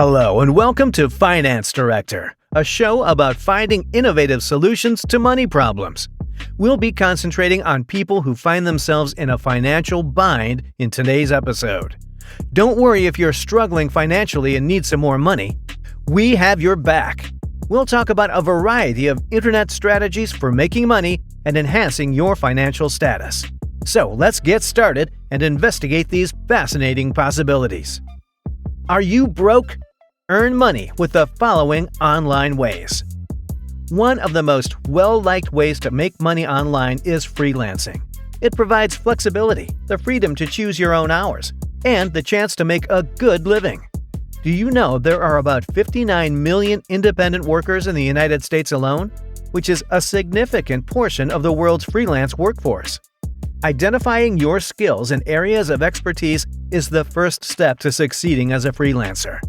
Hello and welcome to Finance Director, a show about finding innovative solutions to money problems. We'll be concentrating on people who find themselves in a financial bind in today's episode. Don't worry if you're struggling financially and need some more money. We have your back. We'll talk about a variety of internet strategies for making money and enhancing your financial status. So let's get started and investigate these fascinating possibilities. Are you broke? Earn money with the following online ways. One of the most well-liked ways to make money online is freelancing. It provides flexibility, the freedom to choose your own hours, and the chance to make a good living. Do you know there are about 59 million independent workers in the United States alone, which is a significant portion of the world's freelance workforce? Identifying your skills and areas of expertise is the first step to succeeding as a freelancer.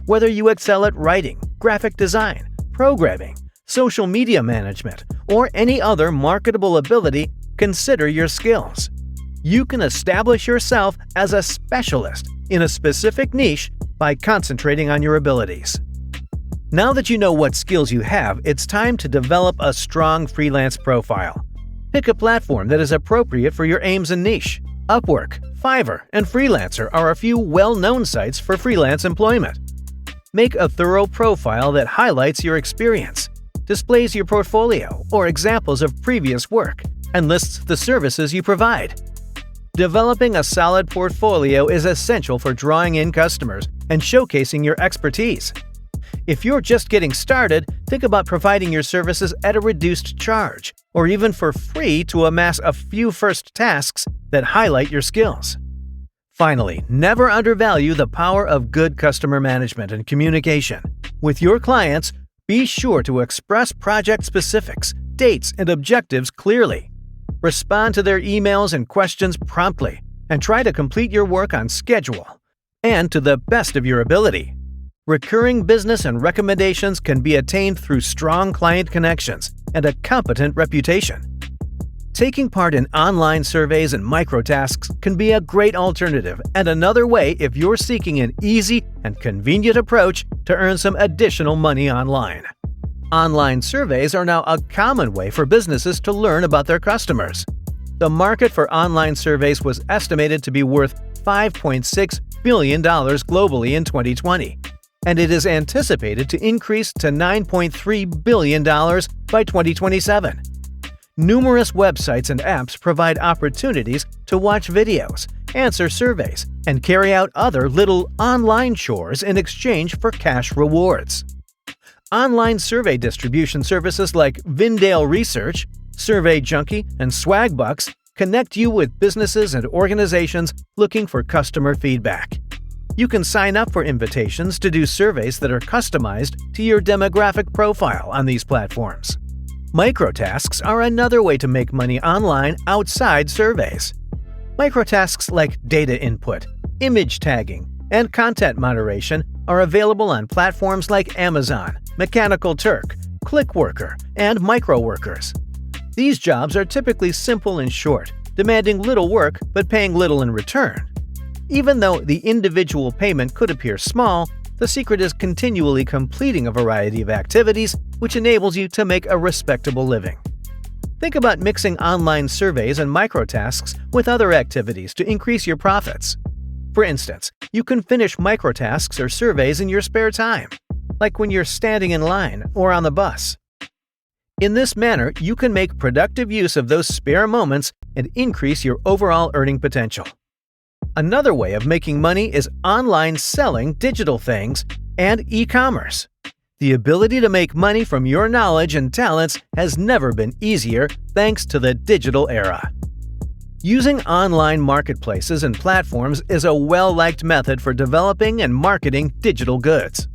Whether you excel at writing, graphic design, programming, social media management, or any other marketable ability, consider your skills. You can establish yourself as a specialist in a specific niche by concentrating on your abilities. Now that you know what skills you have, it's time to develop a strong freelance profile. Pick a platform that is appropriate for your aims and niche. Upwork, Fiverr, and Freelancer are a few well-known sites for freelance employment. Make a thorough profile that highlights your experience, displays your portfolio or examples of previous work, and lists the services you provide. Developing a solid portfolio is essential for drawing in customers and showcasing your expertise. If you're just getting started, think about providing your services at a reduced charge, or even for free to amass a few first tasks that highlight your skills. Finally, never undervalue the power of good customer management and communication. With your clients, be sure to express project specifics, dates, and objectives clearly. Respond to their emails and questions promptly, and try to complete your work on schedule and to the best of your ability. Recurring business and recommendations can be attained through strong client connections and a competent reputation. Taking part in online surveys and microtasks can be a great alternative and another way if you're seeking an easy and convenient approach to earn some additional money online. Online surveys are now a common way for businesses to learn about their customers. The market for online surveys was estimated to be worth $5.6 billion globally in 2020. And it is anticipated to increase to $9.3 billion by 2027. Numerous websites and apps provide opportunities to watch videos, answer surveys, and carry out other little online chores in exchange for cash rewards. Online survey distribution services like Vindale Research, Survey Junkie, and Swagbucks connect you with businesses and organizations looking for customer feedback. You can sign up for invitations to do surveys that are customized to your demographic profile on these platforms. Microtasks are another way to make money online outside surveys. Microtasks like data input, image tagging, and content moderation are available on platforms like Amazon, Mechanical Turk, Clickworker, and Microworkers. These jobs are typically simple and short, demanding little work but paying little in return. Even though the individual payment could appear small, the secret is continually completing a variety of activities which enables you to make a respectable living. Think about mixing online surveys and microtasks with other activities to increase your profits. For instance, you can finish microtasks or surveys in your spare time, like when you're standing in line or on the bus. In this manner, you can make productive use of those spare moments and increase your overall earning potential. Another way of making money is online selling digital things and e-commerce. The ability to make money from your knowledge and talents has never been easier thanks to the digital era. Using online marketplaces and platforms is a well-liked method for developing and marketing digital goods.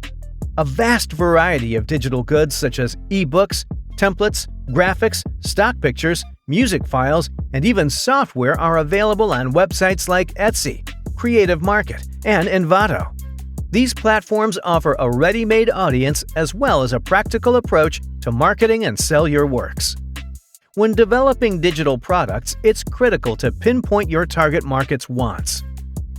A vast variety of digital goods such as e-books, templates, graphics, stock pictures, music files, and even software are available on websites like Etsy, Creative Market, and Envato. These platforms offer a ready-made audience as well as a practical approach to marketing and sell your works. When developing digital products, it's critical to pinpoint your target market's wants.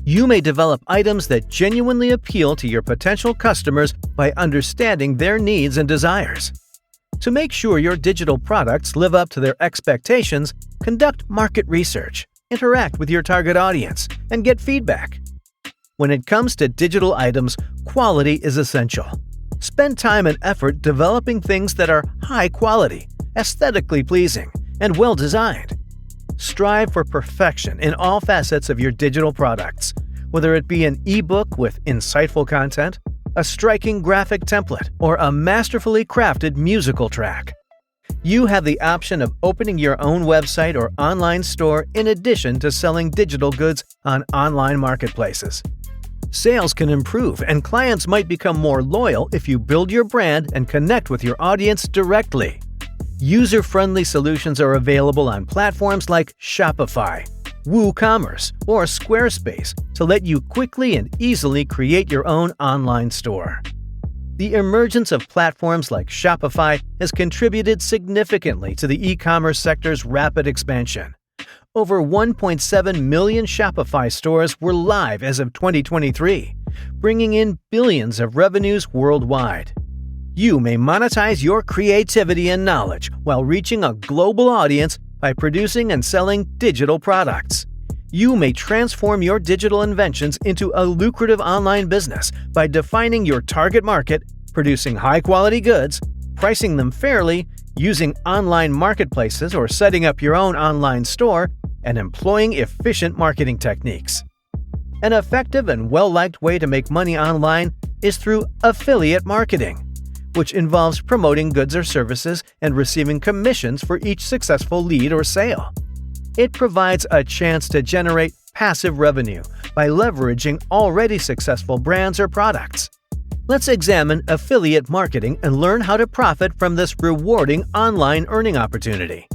You may develop items that genuinely appeal to your potential customers by understanding their needs and desires. To make sure your digital products live up to their expectations, conduct market research, interact with your target audience, and get feedback. When it comes to digital items, quality is essential. Spend time and effort developing things that are high quality, aesthetically pleasing, and well designed. Strive for perfection in all facets of your digital products, whether it be an ebook with insightful content, a striking graphic template, or a masterfully crafted musical track. You have the option of opening your own website or online store in addition to selling digital goods on online marketplaces. Sales can improve and clients might become more loyal if you build your brand and connect with your audience directly. User-friendly solutions are available on platforms like Shopify, WooCommerce, or Squarespace to let you quickly and easily create your own online store. The emergence of platforms like Shopify has contributed significantly to the e-commerce sector's rapid expansion. Over 1.7 million Shopify stores were live as of 2023, bringing in billions of revenues worldwide. You may monetize your creativity and knowledge while reaching a global audience by producing and selling digital products. You may transform your digital inventions into a lucrative online business by defining your target market, producing high-quality goods, pricing them fairly, using online marketplaces or setting up your own online store, and employing efficient marketing techniques. An effective and well-liked way to make money online is through affiliate marketing, which involves promoting goods or services and receiving commissions for each successful lead or sale. It provides a chance to generate passive revenue by leveraging already successful brands or products. Let's examine affiliate marketing and learn how to profit from this rewarding online earning opportunity.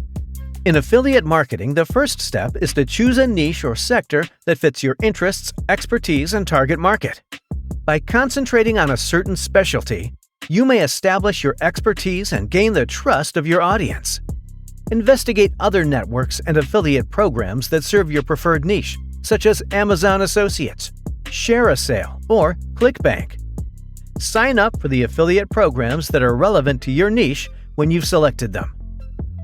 In affiliate marketing, the first step is to choose a niche or sector that fits your interests, expertise, and target market. By concentrating on a certain specialty, you may establish your expertise and gain the trust of your audience. Investigate other networks and affiliate programs that serve your preferred niche, such as Amazon Associates, Share a Sale, or ClickBank. Sign up for the affiliate programs that are relevant to your niche when you've selected them.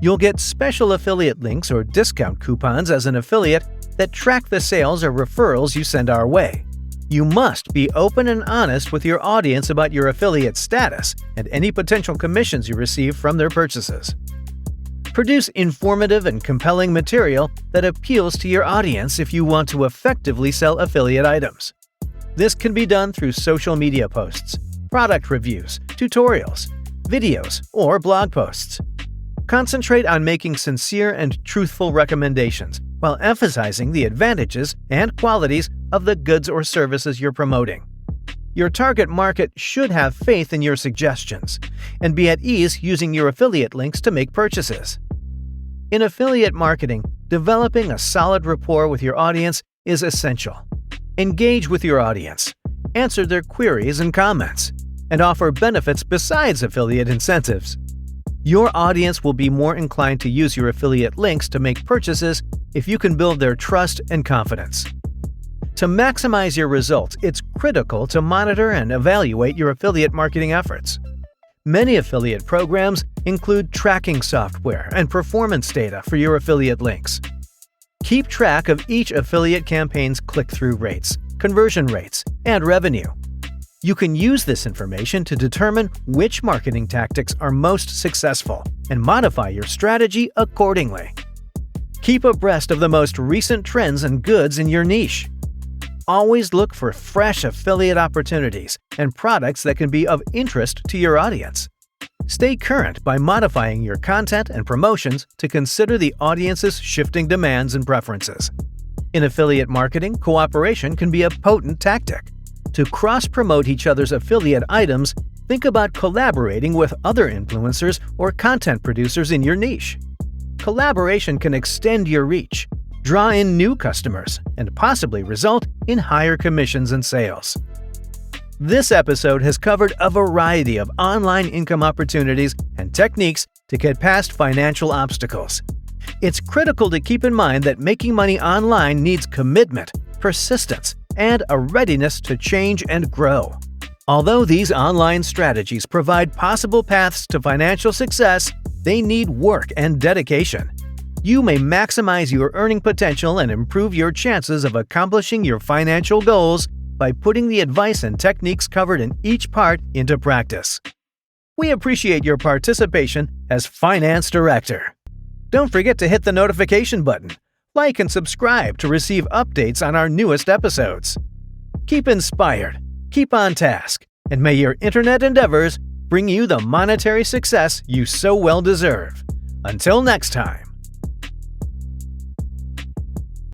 You'll get special affiliate links or discount coupons as an affiliate that track the sales or referrals you send our way. You must be open and honest with your audience about your affiliate status and any potential commissions you receive from their purchases. Produce informative and compelling material that appeals to your audience if you want to effectively sell affiliate items. This can be done through social media posts, product reviews, tutorials, videos, or blog posts. Concentrate on making sincere and truthful recommendations while emphasizing the advantages and qualities of the goods or services you're promoting. Your target market should have faith in your suggestions and be at ease using your affiliate links to make purchases. In affiliate marketing, developing a solid rapport with your audience is essential. Engage with your audience, answer their queries and comments, and offer benefits besides affiliate incentives. Your audience will be more inclined to use your affiliate links to make purchases if you can build their trust and confidence. To maximize your results, it's critical to monitor and evaluate your affiliate marketing efforts. Many affiliate programs include tracking software and performance data for your affiliate links. Keep track of each affiliate campaign's click-through rates, conversion rates, and revenue. You can use this information to determine which marketing tactics are most successful and modify your strategy accordingly. Keep abreast of the most recent trends and goods in your niche. Always look for fresh affiliate opportunities and products that can be of interest to your audience. Stay current by modifying your content and promotions to consider the audience's shifting demands and preferences. In affiliate marketing, cooperation can be a potent tactic. To cross-promote each other's affiliate items, think about collaborating with other influencers or content producers in your niche. Collaboration can extend your reach, draw in new customers, and possibly result in higher commissions and sales. This episode has covered a variety of online income opportunities and techniques to get past financial obstacles. It's critical to keep in mind that making money online needs commitment, persistence, and a readiness to change and grow. Although these online strategies provide possible paths to financial success, they need work and dedication. You may maximize your earning potential and improve your chances of accomplishing your financial goals by putting the advice and techniques covered in each part into practice. We appreciate your participation as Finance Director. Don't forget to hit the notification button, like and subscribe to receive updates on our newest episodes. Keep inspired, keep on task, and may your internet endeavors bring you the monetary success you so well deserve. Until next time.